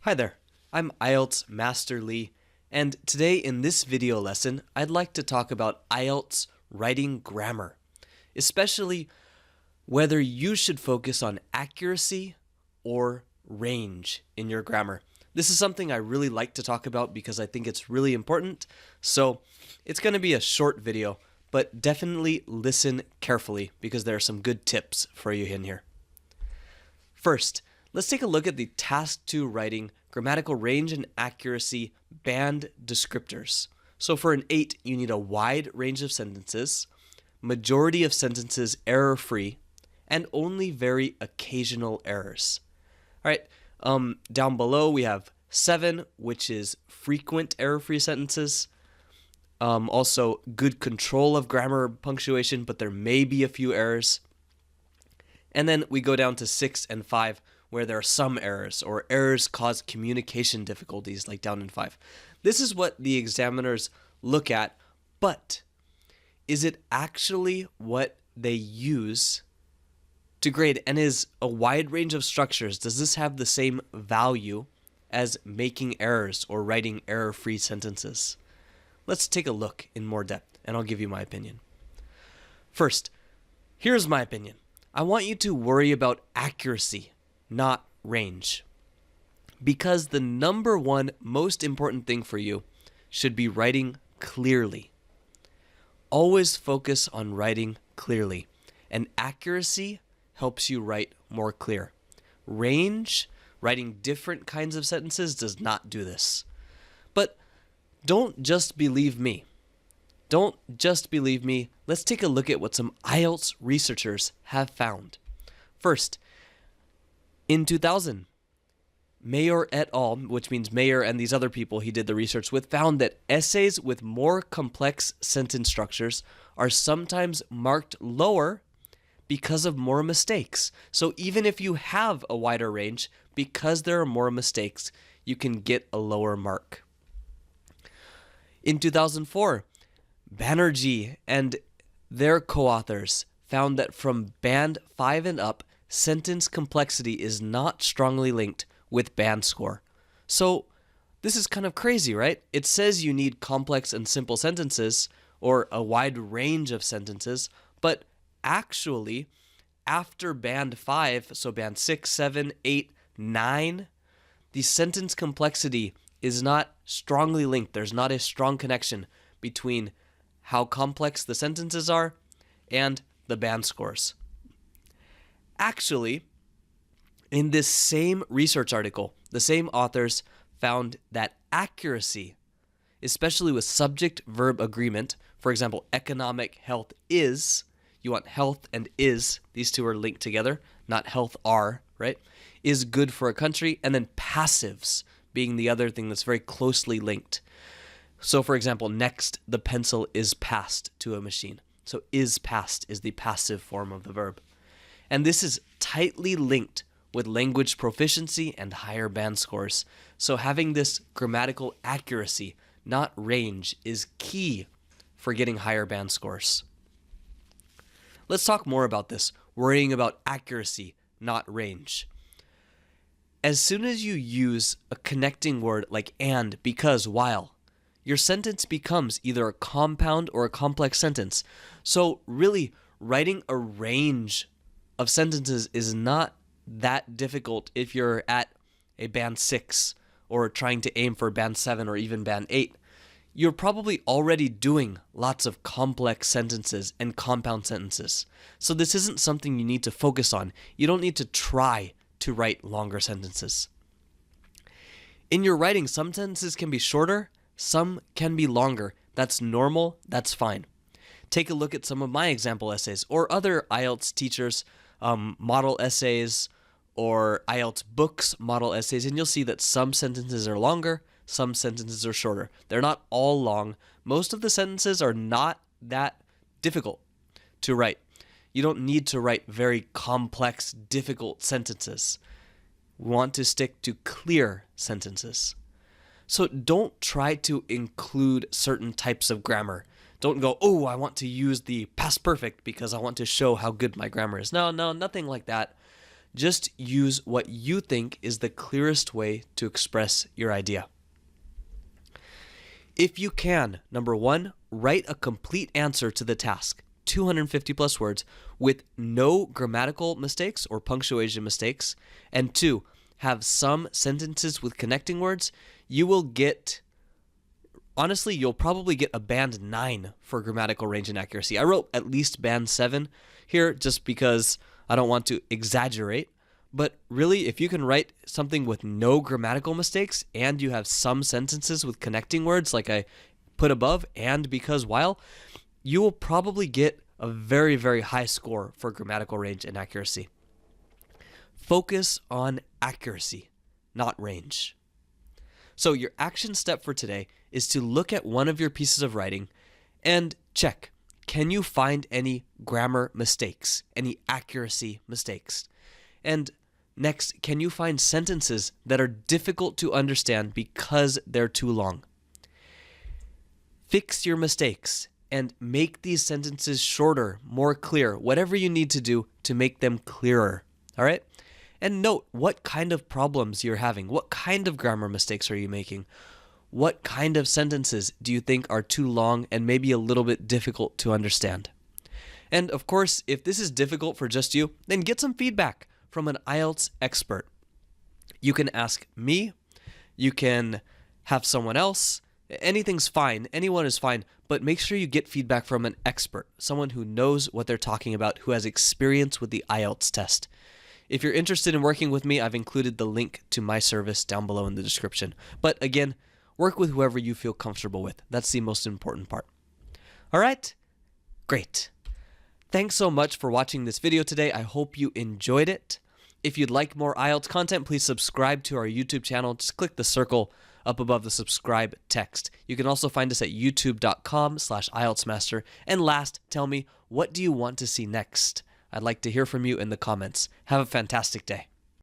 Hi there, I'm IELTS Master Lee, and today in this video lesson, I'd like to talk about IELTS writing grammar, especially whether you should focus on accuracy or range in your grammar. This is something I really like to talk about because I think it's really important, so it's going to be a short video, but definitely listen carefully because there are some good tips for you in here. First, let's take a look at the Task 2 writing grammatical range and accuracy band descriptors. So for an 8, you need a wide range of sentences, majority of sentences error-free, and only very occasional errors. All right, down below we have 7, which is frequent error-free sentences. Also, good control of grammar punctuation, but there may be a few errors. And then we go down to 6 and 5, where there are some errors, or errors cause communication difficulties, like down in 5. This is what the examiners look at, but is it actually what they use to grade? And is a wide range of structures, does this have the same value as making errors or writing error-free sentences? Let's take a look in more depth, and I'll give you my opinion. First, here's my opinion. I want you to worry about accuracy, not range. Because the number one most important thing for you should be writing clearly. Always focus on writing clearly, and accuracy helps you write more clear. Range, writing different kinds of sentences, does not do this. But don't just believe me. Don't just believe me. Let's take a look at what some IELTS researchers have found. First, in 2000, Mayer et al., which means Mayer and these other people he did the research with, found that essays with more complex sentence structures are sometimes marked lower because of more mistakes. So even if you have a wider range, because there are more mistakes, you can get a lower mark. In 2004, Banerjee and their co-authors found that from band 5 and up, sentence complexity is not strongly linked with band score. So this is kind of crazy, right? It says you need complex and simple sentences or a wide range of sentences, but actually after band 5, so band 6, 7, 8, 9, the sentence complexity is not strongly linked. There's not a strong connection between how complex the sentences are and the band scores. Actually, in this same research article, the same authors found that accuracy, especially with subject-verb agreement, for example, economic health is, you want health and is, these two are linked together, not health are, right, is good for a country, and then passives being the other thing that's very closely linked. So for example, next, the pencil is passed to a machine. So is passed is the passive form of the verb. And this is tightly linked with language proficiency and higher band scores. So having this grammatical accuracy, not range, is key for getting higher band scores. Let's talk more about this, worrying about accuracy, not range. As soon as you use a connecting word like and, because, while, your sentence becomes either a compound or a complex sentence. So really, writing a range of sentences is not that difficult if you're at a band 6 or trying to aim for band 7 or even band 8. You're probably already doing lots of complex sentences and compound sentences. So this isn't something you need to focus on. You don't need to try to write longer sentences. In your writing, some sentences can be shorter, some can be longer. That's normal, that's fine. Take a look at some of my example essays or other IELTS teachers' model essays or IELTS books model essays, and you'll see that some sentences are longer, some sentences are shorter. They're not all long. Most of the sentences are not that difficult to write. You don't need to write very complex, difficult sentences. We want to stick to clear sentences. So don't try to include certain types of grammar. Don't go, oh, I want to use the past perfect because I want to show how good my grammar is. No, nothing like that. Just use what you think is the clearest way to express your idea. If you can, number one, write a complete answer to the task, 250 plus words, with no grammatical mistakes or punctuation mistakes, and two, have some sentences with connecting words, you will get, honestly, you'll probably get a band 9 for grammatical range and accuracy. I wrote at least band 7 here just because I don't want to exaggerate. But really, if you can write something with no grammatical mistakes and you have some sentences with connecting words like I put above and because while, you will probably get a very, very high score for grammatical range and accuracy. Focus on accuracy, not range. So your action step for today is to look at one of your pieces of writing and check, can you find any grammar mistakes, any accuracy mistakes? And next, can you find sentences that are difficult to understand because they're too long? Fix your mistakes and make these sentences shorter, more clear, whatever you need to do to make them clearer, all right? And note what kind of problems you're having. What kind of grammar mistakes are you making? What kind of sentences do you think are too long and maybe a little bit difficult to understand? And of course, if this is difficult for just you, then get some feedback from an IELTS expert. You can ask me, you can have someone else, anything's fine, anyone is fine, but make sure you get feedback from an expert, someone who knows what they're talking about, who has experience with the IELTS test. If you're interested in working with me, I've included the link to my service down below in the description. But again, work with whoever you feel comfortable with. That's the most important part. All right? Great. Thanks so much for watching this video today. I hope you enjoyed it. If you'd like more IELTS content, please subscribe to our YouTube channel. Just click the circle up above the subscribe text. You can also find us at youtube.com/IELTSmaster. And last, tell me, what do you want to see next? I'd like to hear from you in the comments. Have a fantastic day.